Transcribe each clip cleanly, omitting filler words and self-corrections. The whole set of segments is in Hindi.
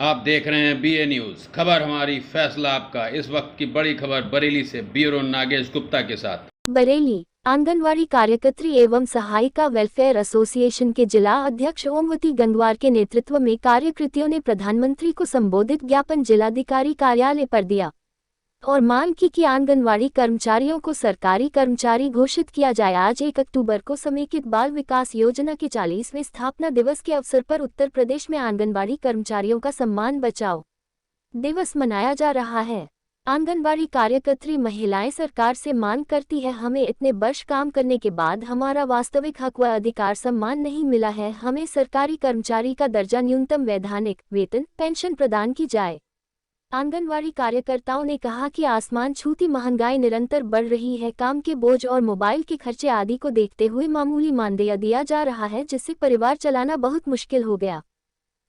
आप देख रहे हैं BA न्यूज, खबर हमारी फैसला आपका। इस वक्त की बड़ी खबर बरेली से ब्यूरो नागेश गुप्ता के साथ। बरेली आंगनवाड़ी कार्यकर्त्री एवं सहायिका वेलफेयर एसोसिएशन के जिला अध्यक्ष ओमवती गंगवार के नेतृत्व में कार्यकर्तियों ने प्रधानमंत्री को संबोधित ज्ञापन जिलाधिकारी कार्यालय पर दिया और मांग की कि आंगनवाड़ी कर्मचारियों को सरकारी कर्मचारी घोषित किया जाए। आज 1 अक्टूबर को समेकित बाल विकास योजना के 40वें स्थापना दिवस के अवसर पर उत्तर प्रदेश में आंगनवाड़ी कर्मचारियों का सम्मान बचाओ दिवस मनाया जा रहा है। आंगनवाड़ी कार्यकर्त्री महिलाएं सरकार से मांग करती है, हमें इतने वर्ष काम करने के बाद हमारा वास्तविक हक व अधिकार सम्मान नहीं मिला है। हमें सरकारी कर्मचारी का दर्जा, न्यूनतम वैधानिक वेतन, पेंशन प्रदान की जाए। आंगनवाड़ी कार्यकर्ताओं ने कहा कि आसमान छूती महंगाई निरंतर बढ़ रही है। काम के बोझ और मोबाइल के खर्चे आदि को देखते हुए मामूली मानदेय दिया जा रहा है, जिससे परिवार चलाना बहुत मुश्किल हो गया।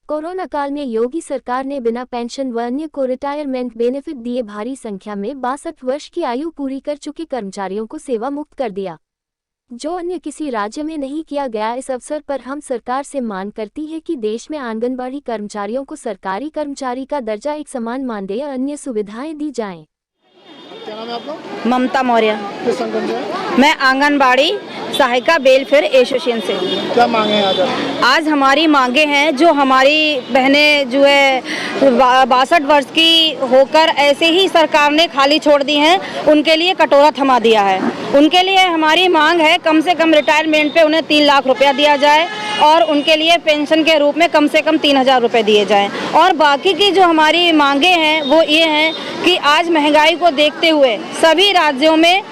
कोरोना काल में योगी सरकार ने बिना पेंशन व अन्य को रिटायरमेंट बेनिफिट दिए भारी संख्या में 62 वर्ष की आयु पूरी कर चुके कर्मचारियों को सेवा मुक्त कर दिया, जो अन्य किसी राज्य में नहीं किया गया। इस अवसर पर हम सरकार से मांग करती है कि देश में आंगनबाड़ी कर्मचारियों को सरकारी कर्मचारी का दर्जा, एक समान मानदेय, अन्य सुविधाएं दी जाएं। क्या नाम है आपका? ममता मौर्य। किस संगठन से? मैं आंगनबाड़ी सहायिका वेलफेयर एसोसिएशन से। क्या मांगे हैं आज हमारी मांगे हैं, जो हमारी बहनें जो है 62 वर्ष की होकर ऐसे ही सरकार ने खाली छोड़ दी हैं, उनके लिए कटोरा थमा दिया है। उनके लिए हमारी मांग है, कम से कम रिटायरमेंट पे उन्हें 3 लाख रुपया दिया जाए और उनके लिए पेंशन के रूप में कम से कम 3000 रुपये दिए जाएं। और बाकी की जो हमारी मांगे हैं वो ये हैं कि आज महंगाई को देखते हुए सभी राज्यों में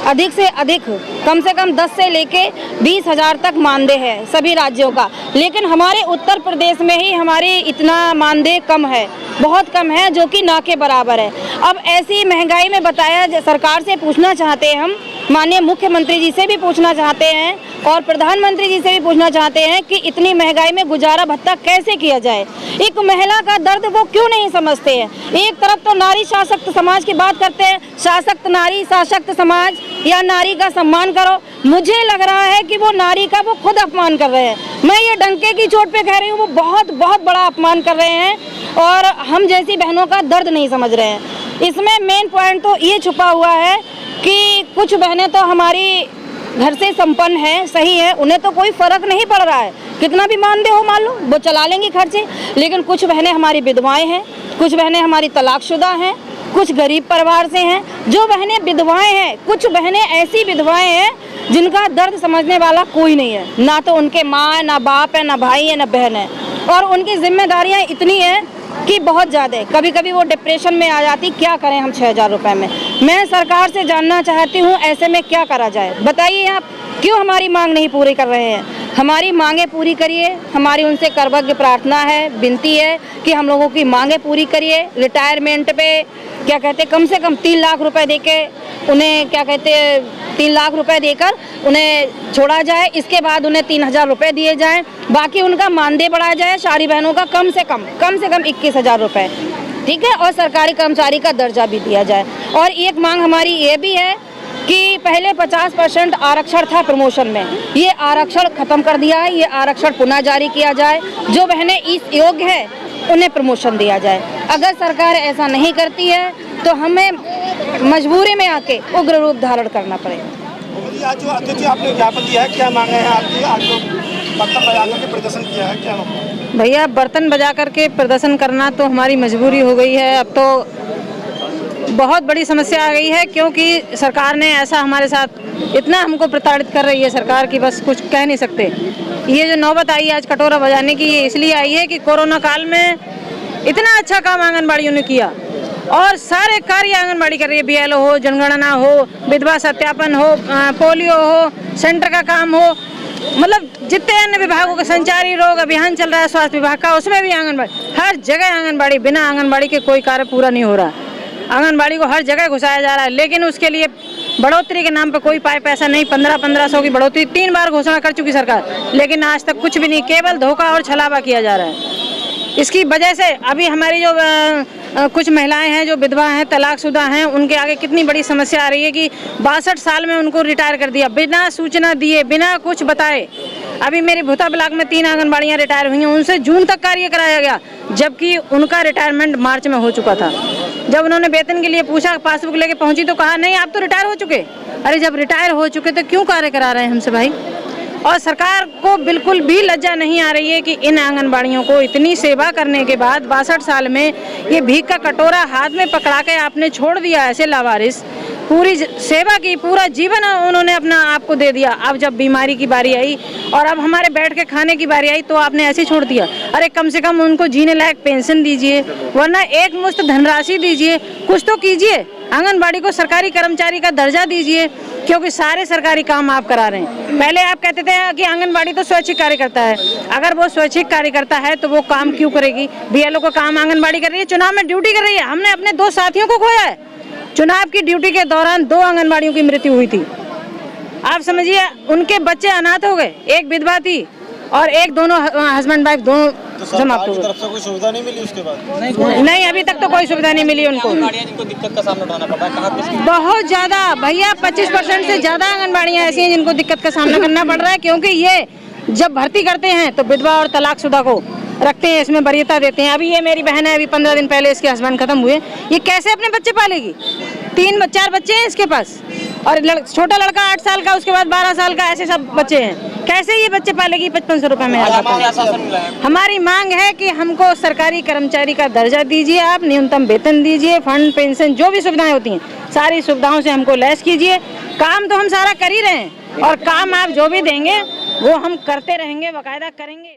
अधिक से अधिक कम से कम 10 से लेके 20,000 तक मानदेय है सभी राज्यों का, लेकिन हमारे उत्तर प्रदेश में ही हमारी इतना मानदेय कम है, बहुत कम है, जो कि ना के बराबर है। अब ऐसी महंगाई में बताया, सरकार से पूछना चाहते हैं हम, माननीय मुख्यमंत्री जी से भी पूछना चाहते हैं और प्रधानमंत्री जी से भी पूछना चाहते हैं कि इतनी महंगाई में गुजारा भत्ता कैसे किया जाए। एक महिला का दर्द वो क्यों नहीं समझते हैं। एक तरफ तो नारी सशक्त समाज की बात करते हैं, सशक्त नारी, सशक्त समाज या नारी का सम्मान करो। मुझे लग रहा है कि वो नारी का वो खुद अपमान कर रहे हैं। मैं ये डंके की चोट पे कह रही हूँ, वो बहुत बहुत बड़ा अपमान कर रहे हैं और हम जैसी बहनों का दर्द नहीं समझ रहे हैं। इसमें मेन पॉइंट तो ये छुपा हुआ है कि कुछ बहनें तो हमारी घर से संपन्न है, सही है, उन्हें तो कोई फर्क नहीं पड़ रहा है, कितना भी मानदेय हो मान लो वो चला लेंगी खर्चे। लेकिन कुछ बहनें हमारी विधवाएं हैं, कुछ बहनें हमारी तलाकशुदा हैं, कुछ गरीब परिवार से हैं। जो बहनें विधवाएं हैं, कुछ बहनें ऐसी विधवाएं हैं जिनका दर्द समझने वाला कोई नहीं है, ना तो उनके माँ, ना बाप है, ना भाई है, ना बहन है, और उनकी जिम्मेदारियाँ इतनी हैं कि बहुत ज़्यादा है। कभी कभी वो डिप्रेशन में आ जाती। क्या करें हम 6000 रुपये में। मैं सरकार से जानना चाहती हूँ, ऐसे में क्या करा जाए, बताइए आप, क्यों हमारी मांग नहीं पूरी कर रहे हैं। हमारी मांगे पूरी करिए, हमारी उनसे करवज्ञ प्रार्थना है, विनती है कि हम लोगों की मांगे पूरी करिए। रिटायरमेंट पे क्या कहते, कम से कम 3 लाख रुपए देके उन्हें, क्या कहते, 3 लाख रुपए देकर उन्हें छोड़ा जाए। इसके बाद उन्हें 3000 रुपये दिए जाएं, बाकी उनका मानदेय बढ़ाया जाए सारी बहनों का कम से कम 21,000 रुपये, ठीक है, और सरकारी कर्मचारी का दर्जा भी दिया जाए। और एक मांग हमारी ये भी है कि पहले 50% आरक्षण था प्रमोशन में, ये आरक्षण खत्म कर दिया है, ये आरक्षण पुनः जारी किया जाए। जो बहनें इस योग्य है उन्हें प्रमोशन दिया जाए। अगर सरकार ऐसा नहीं करती है तो हमें मजबूरी में आके उग्र रूप धारण करना पड़ेगा। आज जो अध्यक्ष जी आपने ज्ञापन दिया है, क्या मांगे हैं आपकी? आज जो बर्तन बजा करके प्रदर्शन किया है, क्या मांगे? भैया, बर्तन बजा करके प्रदर्शन करना तो हमारी मजबूरी हो गई है। अब तो बहुत बड़ी समस्या आ गई है, क्योंकि सरकार ने ऐसा हमारे साथ इतना हमको प्रताड़ित कर रही है सरकार की, बस कुछ कह नहीं सकते। ये जो नौबत आई आज कटोरा बजाने की, ये इसलिए आई है कि कोरोना काल में इतना अच्छा काम आंगनबाड़ियों ने किया और सारे कार्य आंगनबाड़ी कर रही है। BLO हो, जनगणना हो, विधवा सत्यापन हो, पोलियो हो, सेंटर का काम हो, मतलब जितने अन्य विभागों के संचारी रोग अभियान चल रहा है स्वास्थ्य विभाग का, उसमें भी आंगनबाड़ी, हर जगह आंगनबाड़ी, बिना आंगनबाड़ी के कोई कार्य पूरा नहीं हो रहा। आंगनबाड़ी को हर जगह घुसाया जा रहा है, लेकिन उसके लिए बढ़ोतरी के नाम पर कोई पैसा नहीं। 1500 की बढ़ोतरी 3 बार घोषणा कर चुकी सरकार, लेकिन आज तक कुछ भी नहीं, केवल धोखा और छलावा किया जा रहा है। इसकी वजह से अभी हमारी जो कुछ महिलाएं हैं जो विधवा हैं, तलाकशुदा हैं, उनके आगे कितनी बड़ी समस्या आ रही है कि 62 साल में उनको रिटायर कर दिया, बिना सूचना दिए, बिना कुछ बताए। अभी मेरी भूता ब्लॉक में 3 आंगनबाड़ियाँ रिटायर हुई हैं, उनसे जून तक कार्य कराया गया, जबकि उनका रिटायरमेंट मार्च में हो चुका था। जब उन्होंने वेतन के लिए पूछा, पासबुक लेके पहुंची तो कहा नहीं आप तो रिटायर हो चुके। अरे जब रिटायर हो चुके तो क्यों कार्य करा रहे हैं हमसे भाई? और सरकार को बिल्कुल भी लज्जा नहीं आ रही है कि इन आंगनबाड़ियों को इतनी सेवा करने के बाद 62 साल में ये भीख का कटोरा हाथ में पकड़ा के आपने छोड़ दिया ऐसे लावारिस। पूरी सेवा की, पूरा जीवन उन्होंने अपना आप को दे दिया। अब जब बीमारी की बारी आई और अब हमारे बैठ के खाने की बारी आई तो आपने ऐसे छोड़ दिया। अरे कम से कम उनको जीने लायक पेंशन दीजिए, वरना एक मुश्त धनराशि दीजिए, कुछ तो कीजिए। आंगनबाड़ी को सरकारी कर्मचारी का दर्जा दीजिए, क्योंकि सारे सरकारी काम आप करा रहे हैं। पहले आप कहते थे कि आंगनबाड़ी तो स्वैच्छिक कार्यकर्ता है, अगर वो स्वैच्छिक कार्यकर्ता है तो वो काम क्यों करेगी? बीएलओ का काम आंगनबाड़ी कर रही है, चुनाव में ड्यूटी कर रही है। हमने अपने 2 साथियों को खोया है, चुनाव की ड्यूटी के दौरान 2 आंगनबाड़ियों की मृत्यु हुई थी। आप समझिए, उनके बच्चे अनाथ हो गए, एक विधवा थी और एक दोनों हस्बैंड वाइफ दोनों समाप्त हो गए। तरफ से कोई सुविधा नहीं मिली उसके बाद? नहीं, अभी तक तो कोई सुविधा नहीं मिली उनको। जिनको दिक्कत का सामना उठाना पड़ रहा है बहुत ज्यादा भैया, 25% से ज्यादा आंगनबाड़ियाँ ऐसी हैं जिनको दिक्कत का सामना करना पड़ रहा है, क्योंकि ये जब भर्ती करते हैं तो विधवा और तलाकशुदा को रखते हैं, इसमें वरीयता देते हैं। अभी ये मेरी बहन है, अभी 15 दिन पहले इसके हस्बैंड खत्म हुए, ये कैसे अपने बच्चे पालेगी? 3-4 बच्चे हैं इसके पास, और छोटा लड़का 8 साल का, उसके बाद 12 साल का, ऐसे सब बच्चे हैं। कैसे ये बच्चे पालेगी? 5500 रुपए में हमारी मांग है कि हमको सरकारी कर्मचारी का दर्जा दीजिए, आप न्यूनतम वेतन दीजिए, फंड पेंशन जो भी सुविधाएं होती हैं सारी सुविधाओं से हमको लैस कीजिए। काम तो हम सारा कर ही रहे हैं, और काम आप जो भी देंगे वो हम करते रहेंगे, बाकायदा करेंगे।